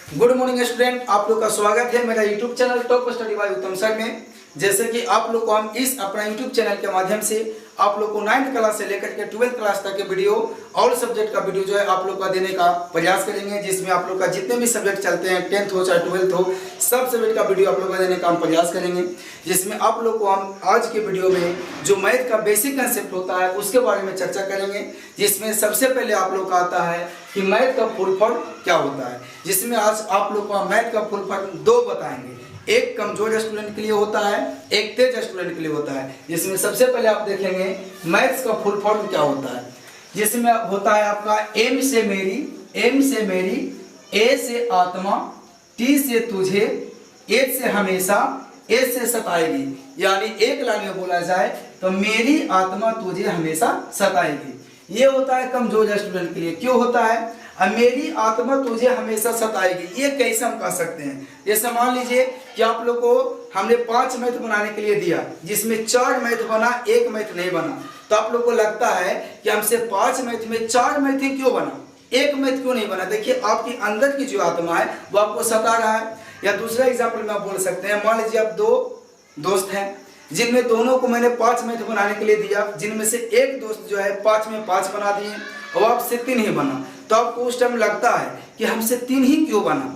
Good morning student, आप लोग का स्वागत है मेरा YouTube channel top study bye उत्तम सर में। जैसे कि आप लोग को हम इस अपना यूट्यूब चैनल के माध्यम से आप लोग को 9th क्लास से लेकर के 12th क्लास तक के वीडियो ऑल सब्जेक्ट का वीडियो जो है आप लोग का देने का प्रयास करेंगे, जिसमें आप लोग का जितने भी सब्जेक्ट चलते हैं 10th हो चाहे 12th हो, सब सब्जेक्ट का वीडियो आप लोग का देने का हम प्रयास करेंगे। जिसमें आप लोग को हम आज के वीडियो में जो मैथ का बेसिक कंसेप्ट होता है उसके बारे में चर्चा करेंगे, जिसमें सबसे पहले आप लोग का आता है कि मैथ का फुल फॉर्म क्या होता है। जिसमें आज आप लोग को मैथ का फुल फॉर्म दो बताएंगे, एक कमजोर स्टूडेंट के लिए होता है, एक तेज स्टूडेंट के लिए होता है। जिसमें सबसे पहले आप देखेंगे मैथ्स का फुल फॉर्म क्या होता है। जिसमें होता है आपका एम से मेरी, ए से आत्मा, टी से तुझे, एच से हमेशा, एस से सताएगी। यानी एक लाइन में बोला जाए तो मेरी आत्मा तुझे हमेशा सताएगी। ये होता है कमजोर स्टूडेंट के लिए। क्यों होता है? अब मेरी आत्मा तुझे हमेशा सताएगी, ये कैसे हम कह सकते हैं? जैसे मान लीजिए कि आप लोग को हमने 5 मैथ बनाने के लिए दिया, जिसमें 4 मैथ बना, 1 मैथ नहीं बना, तो आप लोग को लगता है कि हमसे 5 मैथ में 4 मैथ ही क्यों बना, 1 मैथ क्यों नहीं बना? देखिए आपकी अंदर की जो आत्मा है वो आपको सता रहा है। या दूसरा एग्जाम्पल में आप बोल सकते हैं, मान लीजिए आप 2 दोस्त हैं, जिनमें दोनों को मैंने 5 मैथ बनाने के लिए दिया, जिनमें से एक दोस्त जो है 5 में 5 बना दिए और आपसे 3 ही बना। तो आपको उस टाइम लगता है कि हमसे 3 ही क्यों बना,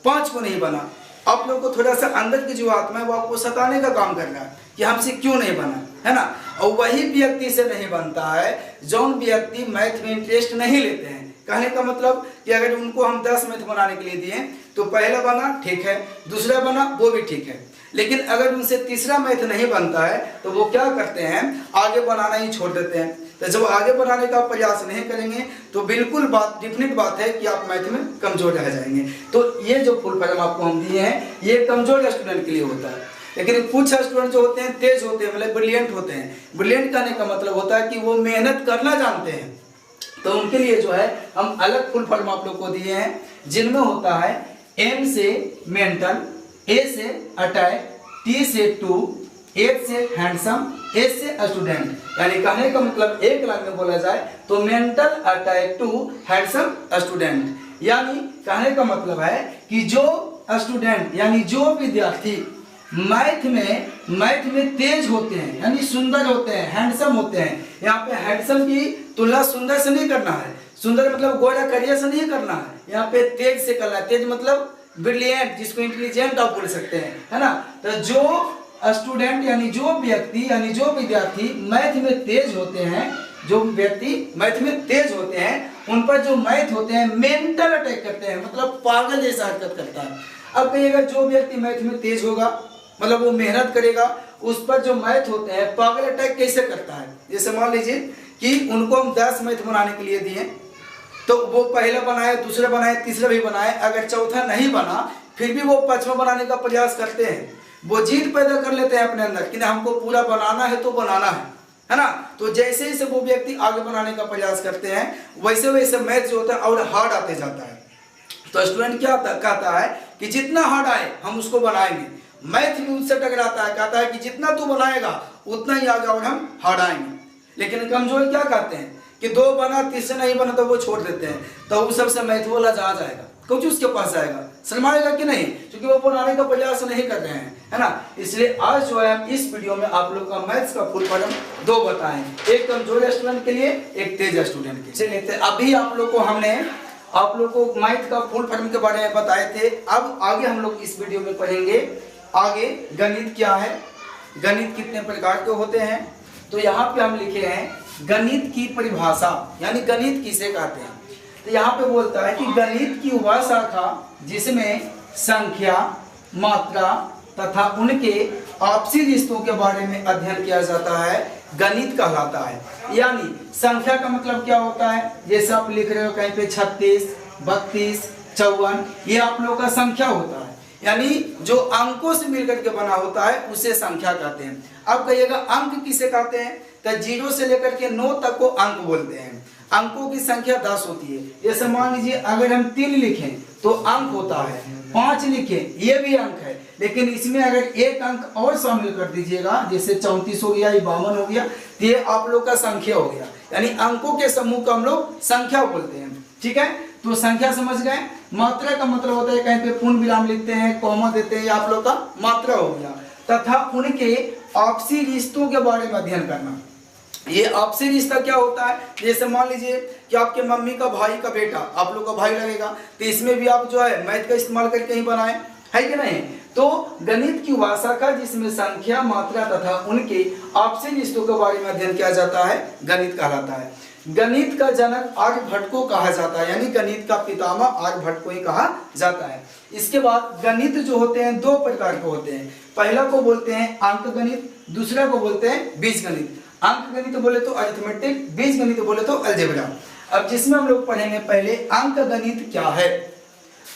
5 को नहीं बना। आप लोग को थोड़ा सा अंदर की जो आत्मा है वो आपको सताने का काम कर रहा है कि हमसे क्यों नहीं बना, है ना। और वही व्यक्ति से नहीं बनता है जो व्यक्ति मैथ में इंटरेस्ट नहीं लेते हैं। कहने का मतलब कि अगर उनको हम 10 मैथ बनाने के लिए दिए तो पहला बना ठीक है, दूसरा बना वो भी ठीक है, लेकिन अगर उनसे तीसरा मैथ नहीं बनता है तो वो क्या करते हैं, आगे बनाना ही छोड़ देते हैं। तो जब आगे बढ़ाने का प्रयास नहीं करेंगे तो बिल्कुल बात डेफिनेट बात है कि आप मैथ में कमजोर रह जाएंगे। तो ये जो फुल फॉर्म आपको हम दिए हैं ये कमजोर स्टूडेंट के लिए होता है। लेकिन कुछ स्टूडेंट जो होते हैं तेज होते हैं, मतलब ब्रिलियंट होते हैं। ब्रिलियंट कहने का मतलब होता है कि वो मेहनत करना जानते हैं, तो उनके लिए जो है हम अलग फुल फॉर्म आप लोग को दिए हैं, जिनमें होता है एम से मेंटल, ए से अटैक, टी से टू, एच से हैंडसम, एस से स्टूडेंट। यानी कहने का मतलब एक लाइन में बोला जाए तो mental, attack to, handsome, student. यानी कहने का मतलब है कि जो स्टूडेंट यानी जो विद्यार्थी मैथ में तेज होते हैं, यानी सुंदर होते हैं, हैंडसम होते हैं। यहाँ पे हैंडसम की तुलना सुंदर से नहीं करना है, सुंदर मतलब गोरा करिया से नहीं करना है, यहाँ पे तेज से करना है। तेज मतलब ब्रिलियंट, जिसको इंटेलिजेंट आप बोल सकते हैं, है ना। तो जो स्टूडेंट यानी जो व्यक्ति यानी जो विद्यार्थी मैथ में तेज होते हैं, जो व्यक्ति मैथ में तेज होते हैं, उन पर जो मैथ होते हैं मेंटल अटैक करते हैं, मतलब पागल जैसा हरकत करता है। अब कहिएगा जो व्यक्ति मैथ में तेज होगा मतलब वो मेहनत करेगा, उस पर जो मैथ होते हैं पागल अटैक कैसे करता है? जैसे मान लीजिए कि उनको हम 10 मैथ बनाने के लिए दिए, तो वो पहला बनाए, दूसरा बनाए, तीसरा भी बनाए, अगर चौथा नहीं बना फिर भी वो 5वां बनाने का प्रयास करते हैं। वो जीत पैदा कर लेते हैं अपने अंदर कि ना हमको पूरा बनाना है तो बनाना है ना। तो जैसे जैसे वो व्यक्ति आगे बनाने का प्रयास करते हैं वैसे वैसे मैथ जो होता है और हार्ड आते जाता है। तो स्टूडेंट क्या कहता है कि जितना हार्ड आए हम उसको बनाएंगे। मैथ भी उससे टकराता है, कहता है कि जितना तू बनाएगा उतना ही आगे और हम हार्ड आएंगे। लेकिन कमजोर क्या कहते हैं कि 2 बना, तीसरा नहीं बना तो वो छोड़ देते हैं। तो उस सबसे मैथ वाला जहाँ जाएगा कुछ उसके पास जाएगा, शर्माएगा कि नहीं, क्योंकि वो बनाने का प्रयास नहीं कर रहे हैं, है ना। इसलिए आज जो है हम इस वीडियो में आप लोग का मैथ्स का फुल फॉर्म 2 बताएं, एक कमजोर स्टूडेंट के लिए, एक तेज स्टूडेंट के लिए। चलिए अभी आप लोग को मैथ का फुल फॉर्म के बारे में बताए थे। अब आगे हम लोग इस वीडियो में पढ़ेंगे आगे गणित क्या है, गणित कितने प्रकार के होते हैं। तो यहाँ पे हम लिखे हैं गणित की परिभाषा, यानी गणित किसे कहते हैं। तो यहाँ पे बोलता है कि गणित की वह शाखा जिसमें संख्या, मात्रा तथा उनके आपसी रिश्तों के बारे में अध्ययन किया जाता है गणित कहलाता है। यानी संख्या का मतलब क्या होता है, जैसे आप लिख रहे हो कहीं पे 36, 32, 54, ये आप लोगों का संख्या होता है, यानी जो अंकों से मिलकर के बना होता है उसे संख्या कहते हैं। अब कहिएगा अंक किसे कहते हैं, तो 0 से लेकर के 9 तक को अंक बोलते हैं। अंकों की संख्या 10 होती है। जैसे मान लीजिए अगर हम 3 लिखें तो अंक होता है, 5 लिखें ये भी अंक है, लेकिन इसमें अगर एक अंक और शामिल कर दीजिएगा, जैसे 34 हो गया या 52 हो गया, तो ये आप लोग का संख्या हो गया। यानी अंकों के समूह को हम लोग संख्या बोलते हैं, ठीक है। तो संख्या समझ गए। मात्रा का मतलब होता है कहीं पे पूर्ण विराम लिखते हैं, कॉमा देते हैं, आप लोग का मात्रा हो गया। तथा उनके आपसी रिश्तों के बारे में अध्ययन करना। ये आपसी रिश्ता क्या होता है, जैसे मान लीजिए कि आपके मम्मी का भाई का बेटा, आप लोग का भाई लगेगा, तो इसमें भी आप जो है मैथ का इस्तेमाल करके ही बनाए, है कि नहीं। तो गणित की वह शाखा जिसमें संख्या, मात्रा तथा उनके आपसी रिश्तों के बारे में अध्ययन किया जाता है, गणित कहलाता है। गणित का जनक आर्यभट्ट को कहा जाता है, यानी गणित का पितामह आर्यभट्ट को ही कहा जाता है। इसके बाद गणित जो होते हैं दो प्रकार के होते हैं। पहला को बोलते हैं अंक गणित, दूसरा को बोलते हैं बीज गणित। अंक गणित बोले तो अरिथमेटिक, बीज गणित बोले तो अलजेब्रा। अब जिसमें हम लोग पढ़ेंगे पहले अंक गणित क्या है।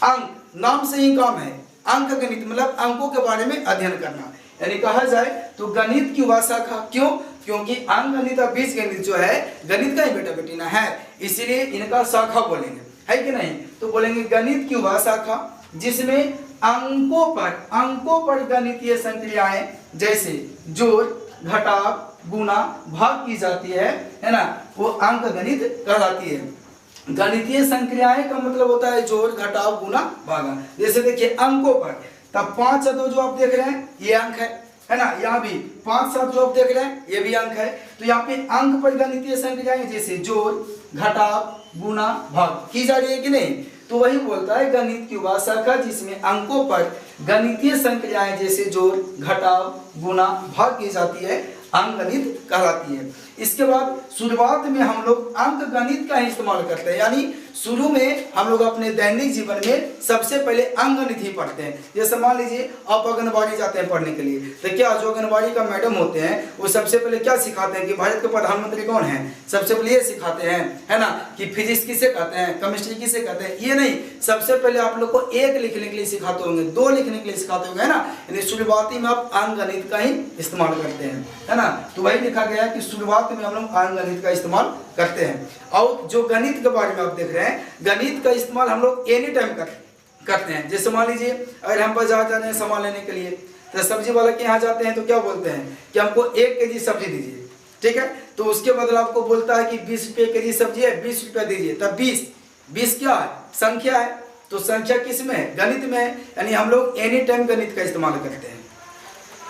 अंक नाम से ही काम है, अंक गणित मतलब अंकों के बारे में अध्ययन करना, यानी कहा जाए तो गणित की वह शाखा। क्यों? क्योंकि अंक गणित और बीज गणित जो है गणित का ही बेटा बेटी ना है, इसीलिए इनका शाखा बोलेंगे, है कि नहीं। तो बोलेंगे गणित की वह शाखा जिसमें अंकों पर गणितीय संक्रियाएं जैसे जोड़, घटाव, गुणा, भाग की जाती है ना, वो अंक गणित कहलाती है। गणितीय संक्रियाएं का मतलब होता है जोड़, घटाव, गुणा, भागा। जैसे देखिए अंकों पर, तब 5 और 2 जो आप देख रहे हैं ये अंक है ना, यहाँ भी 5 7 जो आप देख रहे हैं ये भी अंक है। तो यहाँ पे अंक पर गणितीय संक्रियाएं जैसे जोड़, घटाव, गुणा, भाग की जा रही है कि नहीं। तो वही बोलता है गणित की वह शाखा जिसमें अंकों पर गणितीय संक्रियाएं जैसे जोड़, घटाव, गुणा, भाग की जाती है, अंक गणित कहलाती है। इसके बाद शुरुआत में हम लोग अंक गणित का ही इस्तेमाल करते हैं, यानी शुरू में हम लोग अपने दैनिक जीवन में सबसे पहले अंक गणित ही पढ़ते हैं। जैसे मान लीजिए आप आंगनबाड़ी जाते हैं पढ़ने के लिए, तो क्या जो आंगनबाड़ी का मैडम होते हैं वो सबसे पहले क्या सिखाते हैं कि भारत के प्रधानमंत्री कौन है, सबसे पहले ये सिखाते हैं, है ना, कि फिजिक्स किसे कहते हैं, केमिस्ट्री किसे कहते हैं। ये नहीं, सबसे पहले आप लोग को 1 लिखने के लिए सिखाते होंगे, 2 लिखने के लिए सिखाते होंगे, है ना। यानी शुरुआती में आप अंक गणित का ही इस्तेमाल करते हैं, है ना। तो वही लिखा गया है कि शुरुआत में हम लोग अंक गणित का इस्तेमाल करते हैं। और जो गणित के बारे में आप देख रहे हैं, गणित का इस्तेमाल हम लोग एनी टाइम करते हैं। जैसे मान लीजिए अगर हम बाजार जा रहे हैं सामान लेने के लिए, तो सब्जी वाला के यहाँ जाते हैं तो क्या बोलते हैं कि हमको 1 केजी सब्जी दीजिए, ठीक है। तो उसके बदले आपको बोलता है कि 20 रुपये केजी सब्जी है, 20 रुपया दीजिए। तब 20 क्या है, संख्या है। तो संख्या किस में है, गणित में है, यानी हम लोग एनी टाइम गणित का इस्तेमाल करते हैं।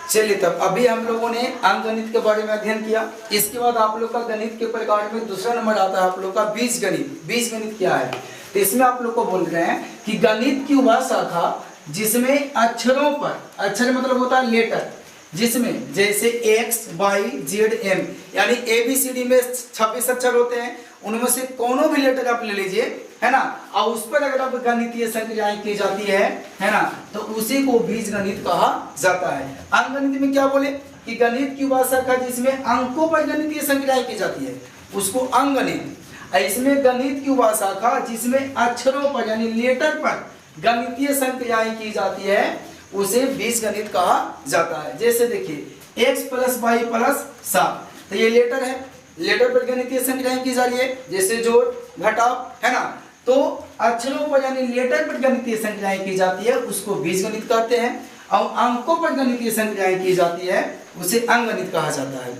चलिए, तब अभी हम लोगों ने अंक गणित के बारे में अध्ययन किया। इसके बाद आप लोग का गणित के प्रकार में दूसरा नंबर आता है आप लोग का बीज गणित। बीज गणित क्या है, तो इसमें आप लोग को बोल रहे हैं कि गणित की वह शाखा जिसमें अक्षरों पर, अक्षर मतलब होता है लेटर, जिसमें जैसे X, Y, Z, M यानी ABCD में 26 अक्षर होते हैं, उनमें से कोनो भी लेटर आप ले लीजिए, है ना, और उस पर अगर आप गणितीय संक्रियाएं की जाती है ना, तो उसी को बीज गणित कहा जाता है। अंक गणित में क्या बोले कि गणित की वह शाखा जिसमें अंकों पर गणितीय संक्रियाएं की जाती है उसको अंक गणित। इसमें गणित की वह शाखा जिसमें अक्षरों पर यानी लेटर पर गणितीय संक्रियाएं की जाती है उसे बीज गणित कहा जाता है। जैसे देखिए x + y + 7, तो ये लेटर है, लेटर पर गणितीय संक्रियाएं की जा रही है, जैसे जोड़, घटाव, है ना। तो अक्षरों पर यानी लेटर पर गणितीय संक्रियाएं की जाती है उसको बीज गणित कहते हैं, और अंकों पर गणितीय संक्रियाएं की जाती है उसे अंक गणित कहा जाता है।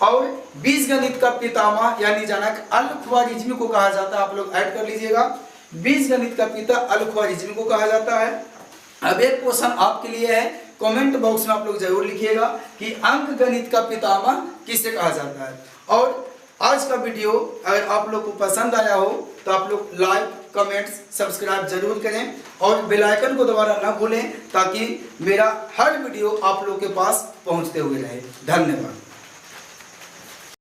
और बीज गणित का पितामह यानी जनक अल-ख्वारिज़मी को कहा जाता है। आप लोग ऐड कर लीजिएगा, बीज गणित का पिता अल-ख्वारिज़मी को कहा जाता है। अब एक क्वेश्चन आपके लिए है, कमेंट बॉक्स में आप लोग जरूर लिखिएगा कि अंक गणित का पितामह किसे कहा जाता है। और आज का वीडियो अगर आप लोग को पसंद आया हो तो आप लोग लाइक, कमेंट्स, सब्सक्राइब जरूर करें और बेल आइकन को दबाना ना भूलें ताकि मेरा हर वीडियो आप लोग के पास पहुंचते हुए रहे। धन्यवाद।